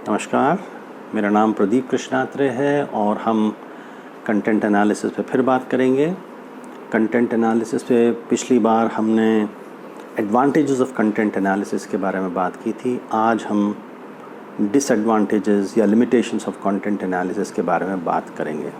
नमस्कार, मेरा नाम प्रदीप कृष्णात्रे है और हम कंटेंट एनालिसिस पे फिर बात करेंगे। कंटेंट एनालिसिस पे पिछली बार हमने एडवांटेजेस ऑफ कंटेंट एनालिसिस के बारे में बात की थी। आज हम डिसएडवांटेजेस या लिमिटेशंस ऑफ कंटेंट एनालिसिस के बारे में बात करेंगे।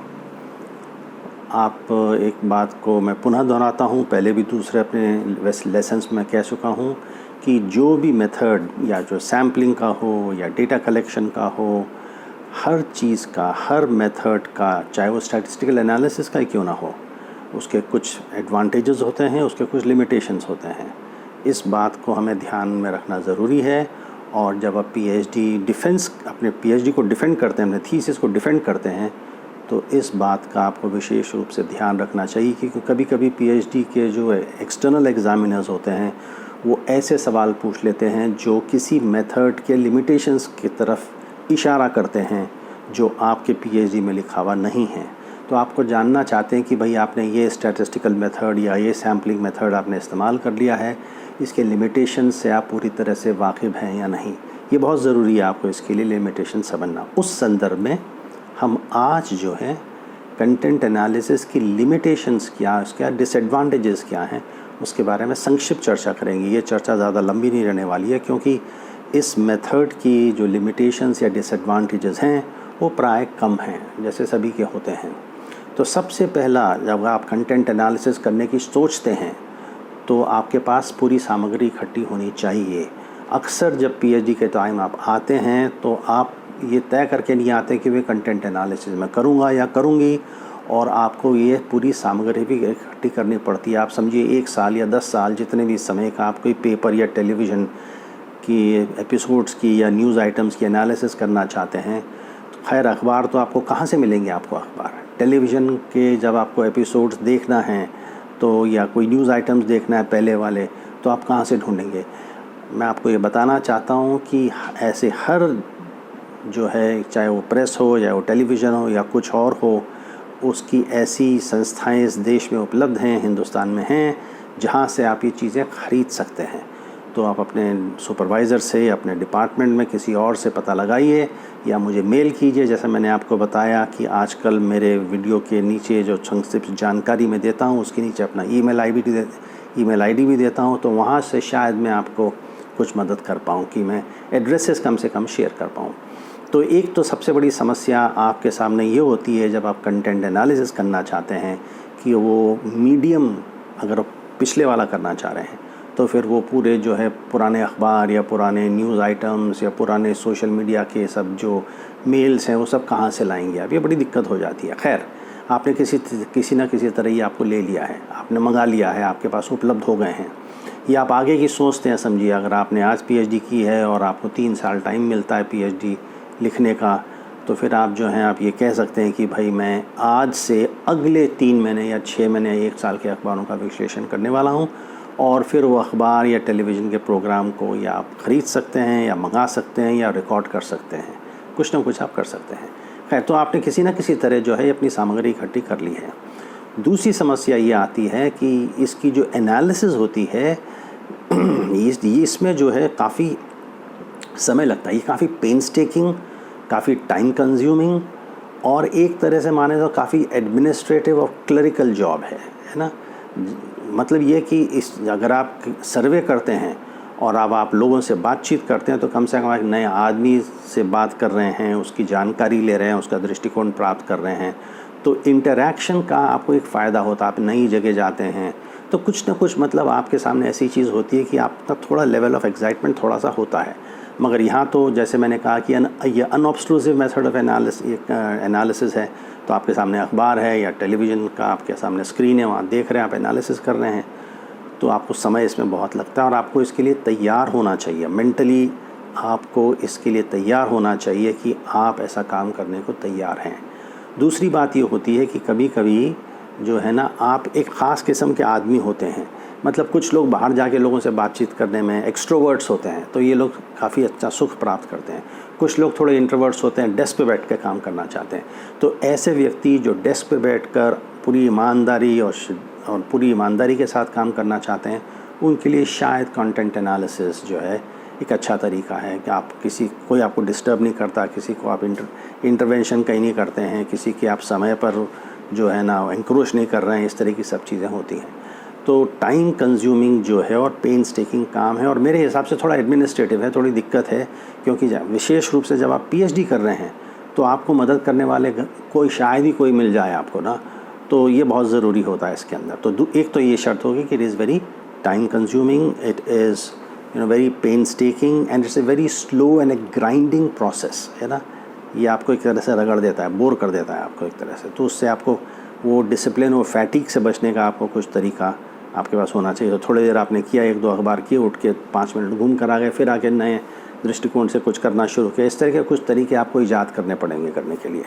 एक बात को मैं पुनः दोहराता हूँ, पहले भी दूसरे अपने लेसन्स में कह चुका हूँ कि जो भी मेथड या जो सैम्पलिंग का हो या डेटा कलेक्शन का हो, हर चीज़ का, हर मेथड का, चाहे वो स्टैटिस्टिकल एनालिसिस का ही क्यों ना हो, उसके कुछ एडवांटेजेस होते हैं, उसके कुछ लिमिटेशंस होते हैं। इस बात को हमें ध्यान में रखना ज़रूरी है। और जब आप अपने पीएचडी को डिफेंड करते हैं, अपने थीसिस को डिफेंड करते हैं, तो इस बात का आपको विशेष रूप से ध्यान रखना चाहिए क्योंकि कभी कभी पीएचडी के जो एक्सटर्नल एग्जामिनर्स होते हैं वो ऐसे सवाल पूछ लेते हैं जो किसी मेथड के लिमिटेशंस की तरफ इशारा करते हैं जो आपके पीएचडी में लिखा हुआ नहीं है। तो आपको जानना चाहते हैं कि भाई आपने ये स्टैटिस्टिकल मेथड या ये सैम्पलिंग मेथड आपने इस्तेमाल कर लिया है, इसके लिमिटेशन से आप पूरी तरह से वाकिफ़ हैं या नहीं। ये बहुत ज़रूरी है आपको इसके लिए लिमिटेशन समझना। उस संदर्भ में हम आज जो है कंटेंट एनालिसिस की लिमिटेशंस क्या, उसके डिसएडवांटेजेस क्या हैं, उसके बारे में संक्षिप्त चर्चा करेंगे। ये चर्चा ज़्यादा लंबी नहीं रहने वाली है क्योंकि इस मेथड की जो लिमिटेशंस या डिसएडवांटेजेस हैं वो प्राय कम हैं, जैसे सभी के होते हैं। तो सबसे पहला, जब आप कंटेंट एनालिसिस करने की सोचते हैं तो आपके पास पूरी सामग्री इकट्ठी होनी चाहिए। अक्सर जब पीएचडी के टाइम आप आते हैं तो आप ये तय करके नहीं आते कि वे कंटेंट एनालिसिस मैं करूँगा या करूँगी, और आपको ये पूरी सामग्री भी इकट्ठी करनी पड़ती है। आप समझिए 1 साल या 10 साल, जितने भी समय का आप कोई पेपर या टेलीविज़न की एपिसोड्स की या न्यूज़ आइटम्स की एनालिसिस करना चाहते हैं, तो खैर अखबार तो आपको कहाँ से मिलेंगे, आपको अखबार टेलीविज़न के जब आपको एपिसोड्स देखना है तो, या कोई न्यूज़ आइटम्स देखना है पहले वाले, तो आप कहाँ से ढूँढेंगे। मैं आपको ये बताना चाहता हूँ कि ऐसे हर जो है, चाहे वो प्रेस हो या वो टेलीविज़न हो या कुछ और हो, उसकी ऐसी संस्थाएं इस देश में उपलब्ध हैं, हिंदुस्तान में हैं, जहां से आप ये चीज़ें ख़रीद सकते हैं। तो आप अपने सुपरवाइज़र से, अपने डिपार्टमेंट में किसी और से पता लगाइए या मुझे मेल कीजिए। जैसे मैंने आपको बताया कि आजकल मेरे वीडियो के नीचे जो संक्षिप्त जानकारी मैं देता हूँ उसके नीचे अपना ईमेल आईडी भी देता हूँ, तो वहाँ से शायद मैं आपको कुछ मदद कर पाऊँ कि मैं एड्रेसेस कम से कम शेयर कर पाऊँ। तो एक तो सबसे बड़ी समस्या आपके सामने ये होती है जब आप कंटेंट एनालिसिस करना चाहते हैं कि वो मीडियम, अगर पिछले वाला करना चाह रहे हैं तो फिर वो पूरे जो है पुराने अखबार या पुराने न्यूज़ आइटम्स या पुराने सोशल मीडिया के सब जो मेल्स हैं वो सब कहाँ से लाएंगे आप, ये बड़ी दिक्कत हो जाती है। खैर, आपने किसी न किसी तरह ये आपको ले लिया है, आपने मंगा लिया है, आपके पास उपलब्ध हो गए हैं, या आप आगे की सोचते हैं। समझिए अगर आपने आज पीएचडी की है और आपको 3 साल टाइम मिलता है पीएचडी लिखने का, तो फिर आप जो हैं आप ये कह सकते हैं कि भाई मैं आज से अगले 3 महीने या 6 महीने या 1 साल के अखबारों का विश्लेषण करने वाला हूँ, और फिर वो अखबार या टेलीविज़न के प्रोग्राम को या आप ख़रीद सकते हैं या मंगा सकते हैं या रिकॉर्ड कर सकते हैं, कुछ ना कुछ आप कर सकते हैं। खैर, तो आपने किसी न किसी तरह जो है अपनी सामग्री इकट्ठी कर ली है। दूसरी समस्या ये आती है कि इसकी जो एनालिसिस होती है इसमें जो है काफ़ी समय लगता है, ये काफ़ी पेनस्टेकिंग, काफ़ी टाइम कंज्यूमिंग और एक तरह से माने तो काफ़ी एडमिनिस्ट्रेटिव और क्लरिकल जॉब है ना। मतलब ये कि अगर आप सर्वे करते हैं और अब आप लोगों से बातचीत करते हैं तो कम से कम एक नए आदमी से बात कर रहे हैं, उसकी जानकारी ले रहे हैं, उसका दृष्टिकोण प्राप्त कर रहे हैं, तो इंटरैक्शन का आपको एक फ़ायदा होता है। आप नई जगह जाते हैं तो कुछ ना कुछ मतलब आपके सामने ऐसी चीज़ होती है कि आपका थोड़ा लेवल ऑफ एक्साइटमेंट थोड़ा सा होता है। मगर यहाँ तो जैसे मैंने कहा कि ये अनऑब्स्ट्रूसिव मेथड ऑफ एनालिसिस है, तो आपके सामने अखबार है या टेलीविज़न का आपके सामने स्क्रीन है, वहाँ देख रहे हैं, आप एनालिसिस कर रहे हैं, तो आपको समय इसमें बहुत लगता है और आपको इसके लिए तैयार होना चाहिए। मेंटली आपको इसके लिए तैयार होना चाहिए कि आप ऐसा काम करने को तैयार हैं। दूसरी बात ये होती है कि कभी कभी जो है ना, आप एक ख़ास किस्म के आदमी होते हैं। मतलब कुछ लोग बाहर जाके लोगों से बातचीत करने में एक्सट्रोवर्ट्स होते हैं, तो ये लोग काफ़ी अच्छा सुख प्राप्त करते हैं। कुछ लोग थोड़े इंट्रोवर्ट्स होते हैं, डेस्क पे बैठ कर काम करना चाहते हैं। तो ऐसे व्यक्ति जो डेस्क पे बैठकर पूरी ईमानदारी और पूरी ईमानदारी के साथ काम करना चाहते हैं, उनके लिए शायद कंटेंट एनालिसिस जो है एक अच्छा तरीका है कि आप कोई आपको डिस्टर्ब नहीं करता, किसी को आप इंटरवेंशन कहीं नहीं करते हैं, किसी के आप समय पर जो है ना इंक्रोच नहीं कर रहे हैं, इस तरह की सब चीज़ें होती हैं। तो टाइम कंज्यूमिंग जो है और पेन्स टेकिंग काम है, और मेरे हिसाब से थोड़ा एडमिनिस्ट्रेटिव है, थोड़ी दिक्कत है, क्योंकि विशेष रूप से जब आप पीएचडी कर रहे हैं तो आपको मदद करने वाले कोई शायद ही कोई मिल जाए आपको ना, तो ये बहुत ज़रूरी होता है इसके अंदर। तो एक तो ये शर्त होगी कि it is very time consuming, it is very painstaking and it's a very slow and a grinding process, है ना। ये आपको एक तरह से रगड़ देता है, बोर कर देता है आपको एक तरह से। तो उससे आपको वो डिसिप्लिन और फैटिक से बचने का आपको कुछ तरीका आपके पास होना चाहिए। तो थोड़ी देर आपने किया, 1-2 अखबार किए, उठ के 5 मिनट घूम कर आ गए, फिर आके नए दृष्टिकोण से कुछ करना शुरू किया। इस तरह के कुछ तरीके आपको ईजाद करने पड़ेंगे करने के लिए।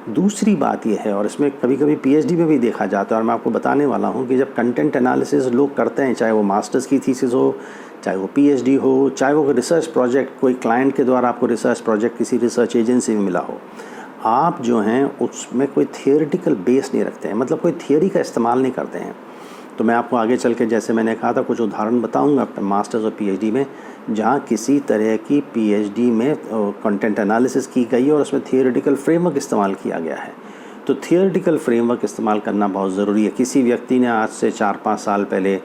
दूसरी बात यह है, और इसमें कभी कभी पीएचडी में भी देखा जाता है, और मैं आपको बताने वाला हूँ कि जब कंटेंट एनालिसिस लोग करते हैं, चाहे वो मास्टर्स की थीसिस हो, चाहे वो पीएचडी हो, चाहे वो रिसर्च प्रोजेक्ट कोई क्लाइंट के द्वारा आपको रिसर्च प्रोजेक्ट किसी रिसर्च एजेंसी में मिला हो, आप जो हैं उसमें कोई थियोरेटिकल बेस नहीं रखते हैं, मतलब कोई थियोरी का इस्तेमाल नहीं करते हैं। तो मैं आपको आगे चल के, जैसे मैंने कहा था, कुछ उदाहरण बताऊंगा अपने मास्टर्स और पीएचडी में, जहाँ किसी तरह की पीएचडी में कंटेंट एनालिसिस की गई और उसमें थियोरेटिकल फ्रेमवर्क इस्तेमाल किया गया है। तो थियोरेटिकल फ्रेमवर्क इस्तेमाल करना बहुत ज़रूरी है। किसी व्यक्ति ने आज से 4-5 साल पहले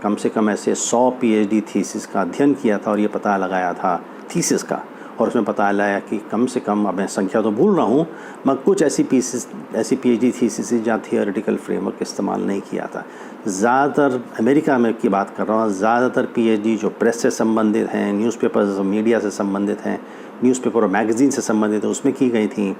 कम से कम ऐसे 100 पीएचडी थीसिस का अध्ययन किया था और ये पता लगाया था थीसिस का, और उसमें पता लगाया कि कम से कम, अब मैं संख्या तो भूल रहा हूँ, मगर कुछ ऐसी पीएचडी थीसिस जहाँ थियोरेटिकल फ्रेमवर्क इस्तेमाल नहीं किया था। ज़्यादातर अमेरिका में की बात कर रहा हूँ, ज़्यादातर पीएचडी जो प्रेस से संबंधित हैं, न्यूज़पेपर मीडिया से संबंधित हैं, न्यूज़पेपर और मैगज़ीन से संबंधित है, उसमें की गई थी,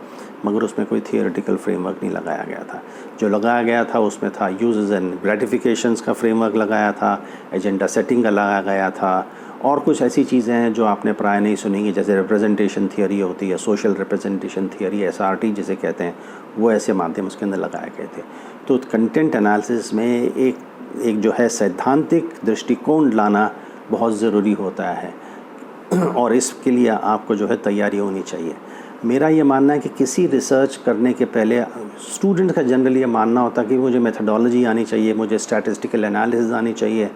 मगर उसमें कोई थियोरेटिकल फ्रेमवर्क नहीं लगाया गया था। जो लगाया गया था उसमें था यूजेस एंड ग्रेटिफिकेशंस का फ्रेमवर्क लगाया था, एजेंडा सेटिंग का लगाया गया था, और कुछ ऐसी चीज़ें हैं जो आपने प्राय नहीं सुनेंगी, जैसे रिप्रेजेंटेशन थियोरी होती है, सोशल रिप्रेजेंटेशन थियोरी, एसआरटी जिसे कहते हैं, वो ऐसे माध्यम उसके अंदर लगाए गए थे। तो कंटेंट एनालिसिस में एक जो है सैद्धांतिक दृष्टिकोण लाना बहुत ज़रूरी होता है, और इसके लिए आपको जो है तैयारी होनी चाहिए। मेरा ये मानना है कि किसी रिसर्च करने के पहले स्टूडेंट का जनरली ये मानना होता है कि मुझे मेथडोलॉजी आनी चाहिए, मुझे स्टैटिस्टिकल एनालिसिस आनी चाहिए।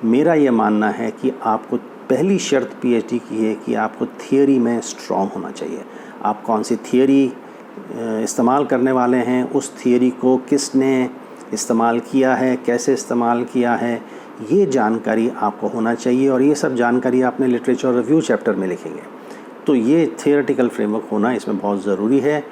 मेरा ये मानना है कि आपको पहली शर्त पीएचडी की है कि आपको थियोरी में स्ट्रॉन्ग होना चाहिए। आप कौन सी थियोरी इस्तेमाल करने वाले हैं, उस थियोरी को किसने इस्तेमाल किया है, कैसे इस्तेमाल किया है, ये जानकारी आपको होना चाहिए, और ये सब जानकारी आपने लिटरेचर रिव्यू चैप्टर में लिखेंगे। तो ये थियोरेटिकल फ्रेमवर्क होना इसमें बहुत ज़रूरी है।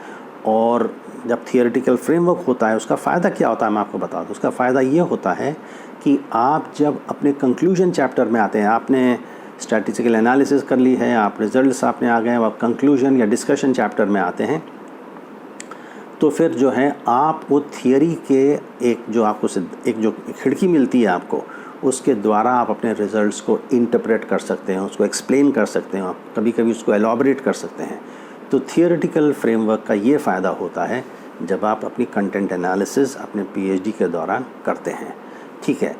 और जब थियोरेटिकल फ्रेमवर्क होता है, उसका फ़ायदा क्या होता है मैं आपको बता दूँ। उसका फ़ायदा ये होता है कि आप जब अपने कंक्लूजन चैप्टर में आते हैं, आपने स्टैटिस्टिकल एनालिसिस कर ली है, आप रिजल्ट्स आपने आ गए हैं, आप कंक्लूजन या डिस्कशन चैप्टर में आते हैं, तो फिर जो है आप वो थियोरी के एक जो खिड़की मिलती है आपको, उसके द्वारा आप अपने रिज़ल्ट्स को इंटरप्रेट कर सकते हैं, उसको एक्सप्लेन कर सकते हैं, आप कभी कभी उसको एलॉबरेट कर सकते हैं। तो थियोरेटिकल फ्रेमवर्क का ये फ़ायदा होता है जब आप अपनी कंटेंट एनालिसिस अपने पीएचडी के दौरान करते हैं। ठीक है,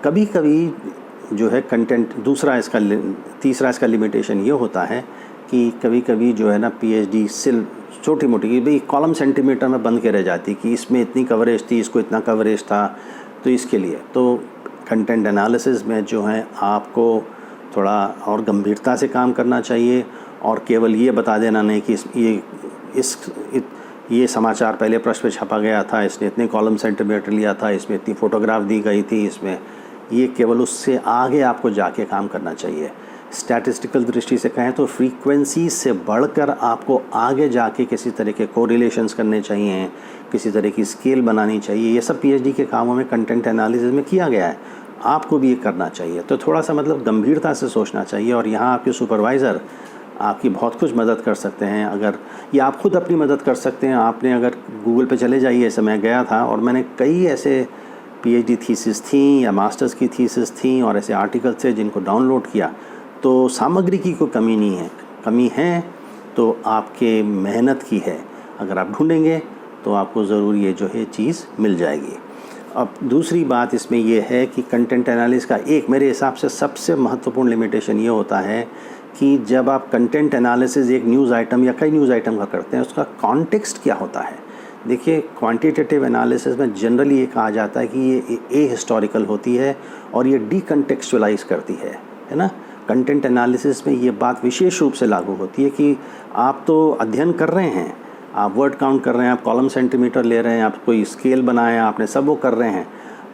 कभी कभी जो है कंटेंट तीसरा इसका लिमिटेशन ये होता है कि कभी कभी जो है ना पीएचडी सिर्फ छोटी मोटी कि भाई कॉलम सेंटीमीटर में बंद के रह जाती कि इसमें इतनी कवरेज थी, इसको इतना कवरेज था। तो इसके लिए तो कंटेंट एनालिसिस में जो है आपको थोड़ा और गंभीरता से काम करना चाहिए, और केवल ये बता देना नहीं कि ये समाचार पहले पृष्ठ पे छपा गया था, इसने इतने कॉलम सेंटीमीटर लिया था, इसमें इतनी फ़ोटोग्राफ दी गई थी, इसमें ये केवल उससे आगे आपको जाके काम करना चाहिए। स्टैटिस्टिकल दृष्टि से कहें तो फ्रीक्वेंसी से बढ़कर आपको आगे जाके किसी तरह के कोरिलेशंस करने चाहिए, किसी तरह की स्केल बनानी चाहिए। ये सब पीएचडी के कामों में कंटेंट एनालिसिस में किया गया है, आपको भी ये करना चाहिए। तो थोड़ा सा मतलब गंभीरता से सोचना चाहिए, और यहाँ आपके सुपरवाइज़र आपकी बहुत कुछ मदद कर सकते हैं, अगर या आप खुद अपनी मदद कर सकते हैं। आपने अगर गूगल पे चले जाइए, ऐसे मैं गया था और मैंने कई ऐसे पीएचडी थीसिस थी या मास्टर्स की थीसिस थी और ऐसे आर्टिकल्स थे जिनको डाउनलोड किया। तो सामग्री की कोई कमी नहीं है, कमी है तो आपके मेहनत की है। अगर आप ढूंढेंगे तो आपको ज़रूर ये जो है चीज़ मिल जाएगी। अब दूसरी बात इसमें यह है कि कंटेंट एनालिसिस का एक मेरे हिसाब से सबसे महत्वपूर्ण लिमिटेशन ये होता है कि जब आप कंटेंट एनालिसिस एक न्यूज़ आइटम या कई न्यूज़ आइटम का करते हैं, उसका कॉन्टेक्स्ट क्या होता है। देखिए, क्वांटिटेटिव एनालिसिस में जनरली ये कहा जाता है कि ये ए हिस्टोरिकल होती है और ये डीकंटेक्चुअलाइज करती है ना। कंटेंट एनालिसिस में ये बात विशेष रूप से लागू होती है कि आप तो अध्ययन कर रहे हैं, आप वर्ड काउंट कर रहे हैं, आप कॉलम सेंटीमीटर ले रहे हैं, आप कोई स्केल बनाया आपने, सब वो कर रहे हैं,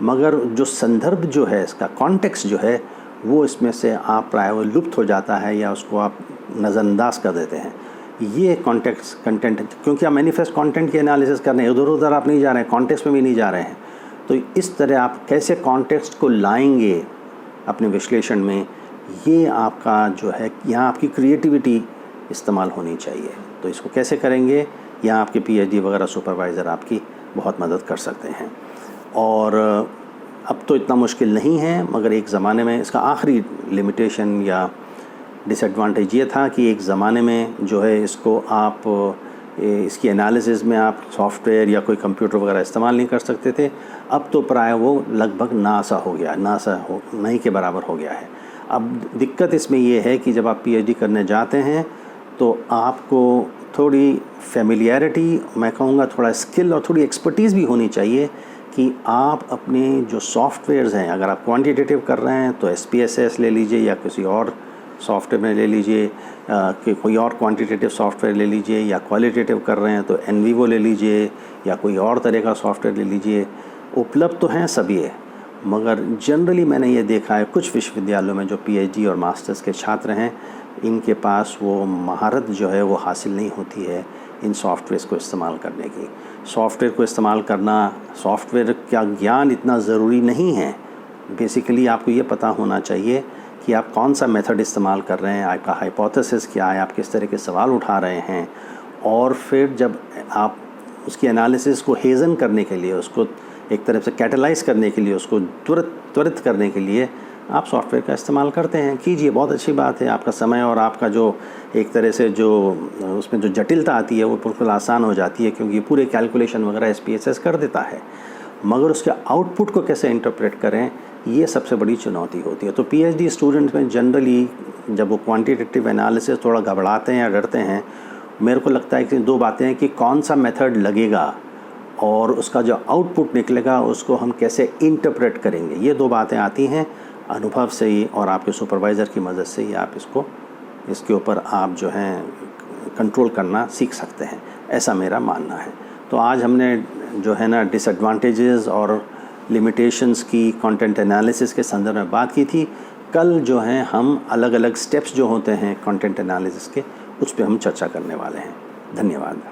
मगर जो संदर्भ जो है, इसका कॉन्टेक्स्ट जो है, वो इसमें से आप प्राय वो लुप्त हो जाता है या उसको आप नज़रअंदाज कर देते हैं। ये कॉन्टेक्स्ट कंटेंट, क्योंकि आप मैनिफेस्ट कंटेंट की एनालिसिस कर रहे हैं, इधर उधर आप नहीं जा रहे हैं, कॉन्टेक्स्ट में भी नहीं जा रहे हैं। तो इस तरह आप कैसे कॉन्टेक्स्ट को लाएंगे अपने विश्लेषण में, ये आपका जो है, यहाँ आपकी क्रिएटिविटी इस्तेमाल होनी चाहिए। तो इसको कैसे करेंगे, यहाँ आपके पीएचडी वगैरह सुपरवाइज़र आपकी बहुत मदद कर सकते हैं। और अब तो इतना मुश्किल नहीं है, मगर एक ज़माने में इसका आखिरी लिमिटेशन या डिसएडवांटेज ये था कि एक ज़माने में जो है इसको आप इसकी एनालिसिस में आप सॉफ्टवेयर या कोई कंप्यूटर वगैरह इस्तेमाल नहीं कर सकते थे। अब तो प्राय वो लगभग नासा हो गया, नहीं के बराबर हो गया है। अब दिक्कत इसमें ये है कि जब आप पीएचडी करने जाते हैं तो आपको थोड़ी फेमिलियरिटी, मैं कहूँगा थोड़ा स्किल और थोड़ी एक्सपर्टीज़ भी होनी चाहिए कि आप अपने जो सॉफ्टवेयर्स हैं, अगर आप क्वांटिटेटिव कर रहे हैं तो SPSS ले लीजिए या किसी और सॉफ्टवेयर में ले लीजिए, कि कोई और क्वांटिटेटिव सॉफ्टवेयर ले लीजिए, या क्वालिटेटिव कर रहे हैं तो NVivo ले लीजिए या कोई और तरह का सॉफ्टवेयर ले लीजिए। उपलब्ध तो हैं सभी है, मगर जनरली मैंने ये देखा है कुछ विश्वविद्यालयों में जो पीएचडी और मास्टर्स के छात्र हैं, इनके पास वो महारत जो है वो हासिल नहीं होती है इन सॉफ्टवेयर्स को इस्तेमाल करने की। सॉफ्टवेयर को इस्तेमाल करना, सॉफ्टवेयर का ज्ञान इतना ज़रूरी नहीं है। बेसिकली आपको ये पता होना चाहिए कि आप कौन सा मेथड इस्तेमाल कर रहे हैं, आपका हाइपोथेसिस क्या है, आप किस तरह के सवाल उठा रहे हैं, और फिर जब आप उसकी एनालिसिस को हेज़न करने के लिए, उसको एक तरफ से कैटलाइज करने के लिए, उसको त्वरित करने के लिए आप सॉफ्टवेयर का इस्तेमाल करते हैं, कीजिए, बहुत अच्छी बात है। आपका समय और आपका जो एक तरह से जो उसमें जो जटिलता आती है वो बिल्कुल आसान हो जाती है, क्योंकि पूरे कैलकुलेशन वगैरह SPSS कर देता है। मगर उसके आउटपुट को कैसे इंटरप्रेट करें, ये सबसे बड़ी चुनौती होती है। तो पीएचडी स्टूडेंट्स में जनरली जब वो क्वांटिटेटिव एनालिसिस थोड़ा घबराते हैं या डरते हैं, मेरे को लगता है कि दो बातें हैं कि कौन सा मेथड लगेगा और उसका जो आउटपुट निकलेगा उसको हम कैसे इंटरप्रेट करेंगे। ये दो बातें आती हैं अनुभव से ही और आपके सुपरवाइज़र की मदद से ही आप इसके ऊपर आप जो हैं कंट्रोल करना सीख सकते हैं, ऐसा मेरा मानना है। तो आज हमने जो है ना डिसएडवांटेजेस और लिमिटेशंस की कंटेंट एनालिसिस के संदर्भ में बात की थी। कल जो है हम अलग अलग स्टेप्स जो होते हैं कंटेंट एनालिसिस के, उस पर हम चर्चा करने वाले हैं। धन्यवाद।